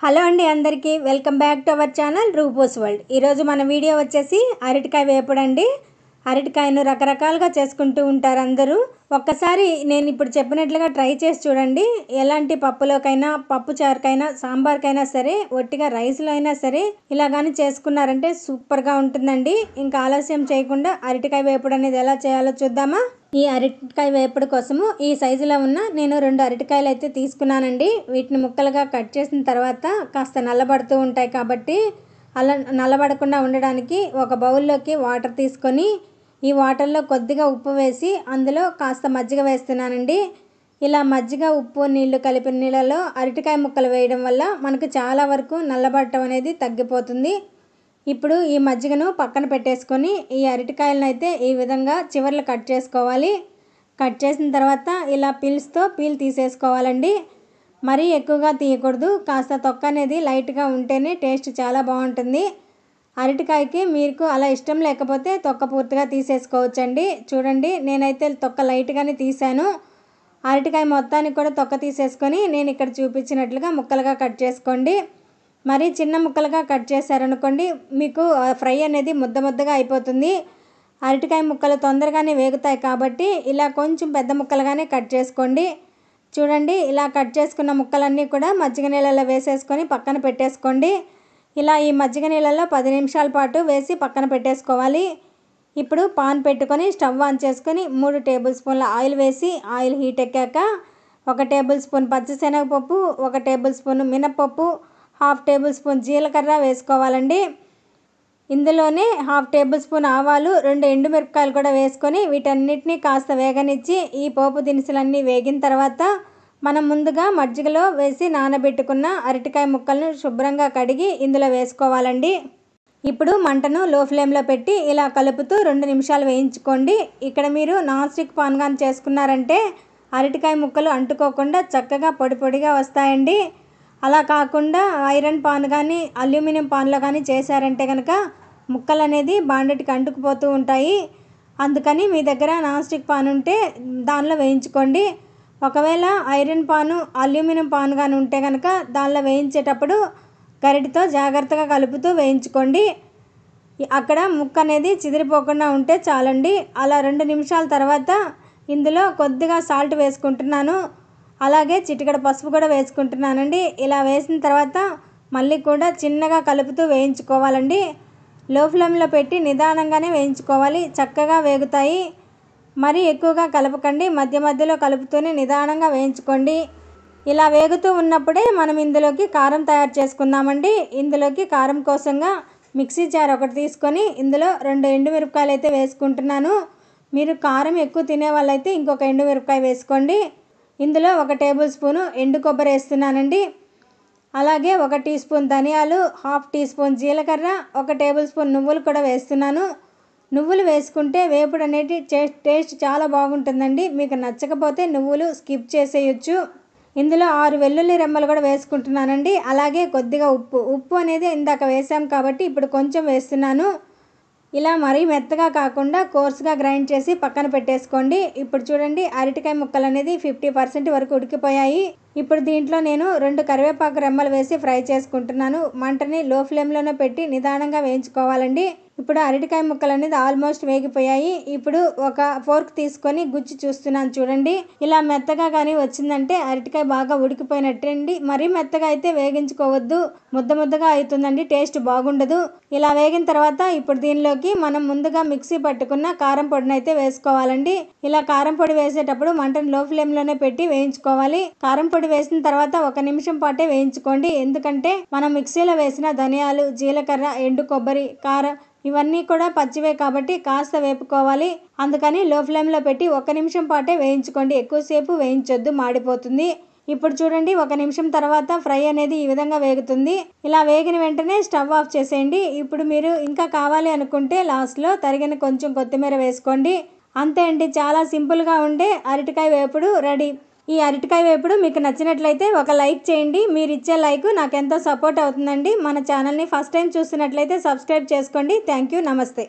Hello అండి అందరికీ welcome back to our channel రూపోస్ వరల్డ్. ఈరోజు మన వీడియో వచ్చేసి అరటికాయ వేపుడండి. అరటికాయను రకరకాలుగా చేసుకుంటూ ఉంటారు అందరూ. ఒక్కసారి నేను ఇప్పుడు చెప్పినట్లుగా ట్రై చేసి చూడండి. ఎలాంటి పప్పులోకైనా, పప్పు చారుకైనా, సాంబార్కైనా సరే, ఒట్టిగా రైస్లో అయినా సరే ఇలా కానీ చేసుకున్నారంటే సూపర్గా ఉంటుందండి. ఇంకా ఆలస్యం చేయకుండా అరటికాయ వేపుడు అనేది ఎలా చేయాలో చూద్దామా. ఈ అరటికాయ వేపుడు కోసము ఈ సైజులో ఉన్న నేను 2 అరటికాయలు అయితే తీసుకున్నానండి. వీటిని ముక్కలుగా కట్ చేసిన తర్వాత కాస్త నల్లబడుతూ ఉంటాయి కాబట్టి అలా నల్లబడకుండా ఉండడానికి ఒక బౌల్లోకి వాటర్ తీసుకొని ఈ వాటర్లో కొద్దిగా ఉప్పు వేసి అందులో కాస్త మజ్జిగ వేస్తున్నానండి. ఇలా మజ్జిగ, ఉప్పు, నీళ్లు కలిపిన నీళ్ళలో అరటికాయ ముక్కలు వేయడం వల్ల మనకు చాలా వరకు నల్లబడటం అనేది తగ్గిపోతుంది. ఇప్పుడు ఈ మజ్జిగను పక్కన పెట్టేసుకొని ఈ అరటికాయలను అయితే ఈ విధంగా చివర్లు కట్ చేసుకోవాలి. కట్ చేసిన తర్వాత ఇలా పీల్ తీసేసుకోవాలండి. మరీ ఎక్కువగా తీయకూడదు. కాస్త తొక్క అనేది లైట్గా ఉంటేనే టేస్ట్ చాలా బాగుంటుంది. అరటికాయకి మీకు అలా ఇష్టం లేకపోతే తొక్క పూర్తిగా తీసేసుకోవచ్చండి. చూడండి, నేనైతే తొక్క లైట్గానే తీసాను. అరటికాయ మొత్తానికి కూడా తొక్క తీసేసుకొని నేను ఇక్కడ చూపించినట్లుగా ముక్కలుగా కట్ చేసుకోండి. మరీ చిన్న ముక్కలుగా కట్ చేశారనుకోండి మీకు ఫ్రై అనేది ముద్దగా అయిపోతుంది. అరటికాయ ముక్కలు తొందరగానే వేగుతాయి కాబట్టి ఇలా కొంచెం పెద్ద ముక్కలుగానే కట్ చేసుకోండి. చూడండి, ఇలా కట్ చేసుకున్న ముక్కలన్నీ కూడా మజ్జిగ నీళ్ళలో వేసేసుకొని పక్కన పెట్టేసుకోండి. ఇలా ఈ మజ్జిగ నీళ్ళలో 10 నిమిషాల పాటు వేసి పక్కన పెట్టేసుకోవాలి. ఇప్పుడు పాన్ పెట్టుకొని స్టవ్ ఆన్ చేసుకొని 3 టేబుల్ స్పూన్ల ఆయిల్ వేసి ఆయిల్ హీట్ ఎక్కాక 1 టేబుల్ స్పూన్ పచ్చిశనగపప్పు, 1 టేబుల్ స్పూన్ మినపప్పు, 1/2 టేబుల్ స్పూన్ జీలకర్ర వేసుకోవాలండి. ఇందులోనే 1/2 టేబుల్ స్పూన్ ఆవాలు, 2 ఎండుమిరపకాయలు కూడా వేసుకొని వీటన్నిటిని కాస్త వేగనిచ్చి ఈ పోపు దినుసులన్నీ వేగిన తర్వాత మనం ముందుగా మజ్జిగలో వేసి నానబెట్టుకున్న అరటికాయ ముక్కలను శుభ్రంగా కడిగి ఇందులో వేసుకోవాలండి. ఇప్పుడు మంటను లో ఫ్లేమ్లో పెట్టి ఇలా కలుపుతూ 2 నిమిషాలు వేయించుకోండి. ఇక్కడ మీరు నాన్ స్టిక్ పాన్ కానీ చేసుకున్నారంటే అరటికాయ ముక్కలు అంటుకోకుండా చక్కగా పొడి పొడిగా వస్తాయండి. అలా కాకుండా ఐరన్ పాన్ కానీ, అల్యూమినియం పాన్లో కానీ చేశారంటే కనుక ముక్కలు అనేది బాండెట్కి అంటుకుపోతూ ఉంటాయి. అందుకని మీ దగ్గర నాన్ స్టిక్ పాన్ ఉంటే దానిలో వేయించుకోండి. ఒకవేళ ఐరన్ పాను, అల్యూమినియం పాన్ కానీ ఉంటే కనుక దానిలో వేయించేటప్పుడు గరిటతో జాగ్రత్తగా కలుపుతూ వేయించుకోండి. అక్కడ ముక్క అనేది చిదిరిపోకుండా ఉంటే చాలండి. అలా 2 నిమిషాల తర్వాత ఇందులో కొద్దిగా సాల్ట్ వేసుకుంటున్నాను. అలాగే చిటికెడు పసుపు కూడా వేసుకుంటున్నానండి. ఇలా వేసిన తర్వాత మళ్ళీ కూడా చిన్నగా కలుపుతూ వేయించుకోవాలండి. లో ఫ్లేమ్లో పెట్టి నిదానంగానే వేయించుకోవాలి. చక్కగా వేగుతాయి. మరీ ఎక్కువగా కలపకండి. మధ్య మధ్యలో కలుపుతూనే నిదానంగా వేయించుకోండి. ఇలా వేగుతూ ఉన్నప్పుడే మనం ఇందులోకి కారం తయారు చేసుకుందామండి. ఇందులోకి కారం కోసంగా మిక్సీ జార్ ఒకటి తీసుకొని ఇందులో 2 ఎండుమిరపకాయలు అయితే వేసుకుంటున్నాను. మీరు కారం ఎక్కువ తినే వాళ్ళైతే ఇంకొక ఎండుమిరపకాయ వేసుకోండి. ఇందులో 1 టేబుల్ స్పూను ఎండు కొబ్బరి వేస్తున్నానండి. అలాగే 1 టీ స్పూన్ ధనియాలు, 1/2 టీ స్పూన్ జీలకర్ర, 1 టేబుల్ స్పూన్ నువ్వులు కూడా వేస్తున్నాను. నువ్వులు వేసుకుంటే వేపుడు అనేది టేస్ట్ చాలా బాగుంటుందండి. మీకు నచ్చకపోతే నువ్వులు స్కిప్ చేసేయచ్చు. ఇందులో 6 వెల్లుల్లి రెమ్మలు కూడా వేసుకుంటున్నానండి. అలాగే కొద్దిగా ఉప్పు అనేది ఇందాక వేసాం కాబట్టి ఇప్పుడు కొంచెం వేస్తున్నాను. ఇలా మరీ మెత్తగా కాకుండా కోర్స్గా గ్రైండ్ చేసి పక్కన పెట్టేసుకోండి. ఇప్పుడు చూడండి, అరటికాయ ముక్కలు అనేది 50% వరకు ఉడికిపోయాయి. ఇప్పుడు దీంట్లో నేను 2 కరివేపాకు రెమ్మలు వేసి ఫ్రై చేసుకుంటున్నాను. మంటని లో ఫ్లేమ్లోనే పెట్టి నిదానంగా వేయించుకోవాలండి. ఇప్పుడు అరటికాయ ముక్కలు అనేది ఆల్మోస్ట్ వేగిపోయాయి. ఇప్పుడు ఒక ఫోర్క్ తీసుకొని గుచ్చి చూస్తున్నాను. చూడండి, ఇలా మెత్తగా కానీ వచ్చిందంటే అరటికాయ బాగా ఉడికిపోయినట్టండి. మరీ మెత్తగా అయితే వేగించుకోవద్దు, ముద్దగా అవుతుందండి, టేస్ట్ బాగుండదు. ఇలా వేగిన తర్వాత ఇప్పుడు దీనిలోకి మనం ముందుగా మిక్సీ పట్టుకున్న కారం పొడిని అయితే వేసుకోవాలండి. ఇలా కారం పొడి వేసేటప్పుడు మంటను లో ఫ్లేమ్లోనే పెట్టి వేయించుకోవాలి. కారం పొడి వేసిన తర్వాత 1 నిమిషం పాటే వేయించుకోండి. ఎందుకంటే మనం మిక్సీలో వేసిన ధనియాలు, జీలకర్ర, ఎండు కొబ్బరి, కారం ఇవన్నీ కూడా పచ్చివే కాబట్టి కాస్త వేపుకోవాలి. అందుకని లో ఫ్లేమ్లో పెట్టి 1 నిమిషం పాటే వేయించుకోండి. ఎక్కువసేపు వేయించొద్దు, మాడిపోతుంది. ఇప్పుడు చూడండి, 1 నిమిషం తర్వాత ఫ్రై అనేది ఈ విధంగా వేగుతుంది. ఇలా వేగిన వెంటనే స్టవ్ ఆఫ్ చేసేయండి. ఇప్పుడు మీరు ఇంకా కావాలి అనుకుంటే లాస్ట్లో తరిగిన కొంచెం కొత్తిమీర వేసుకోండి. అంతే అండి, చాలా సింపుల్గా ఉండే అరటికాయ వేపుడు రెడీ. ఈ అరటికాయ వేపుడు మీకు నచ్చినట్లయితే ఒక లైక్ చేయండి. మీరు ఇచ్చే లైక్ నాకు ఎంతో సపోర్ట్ అవుతుందండి. మన ఛానల్ని ఫస్ట్ టైం చూస్తున్నట్లయితే సబ్స్క్రైబ్ చేసుకోండి. Thank you. నమస్తే.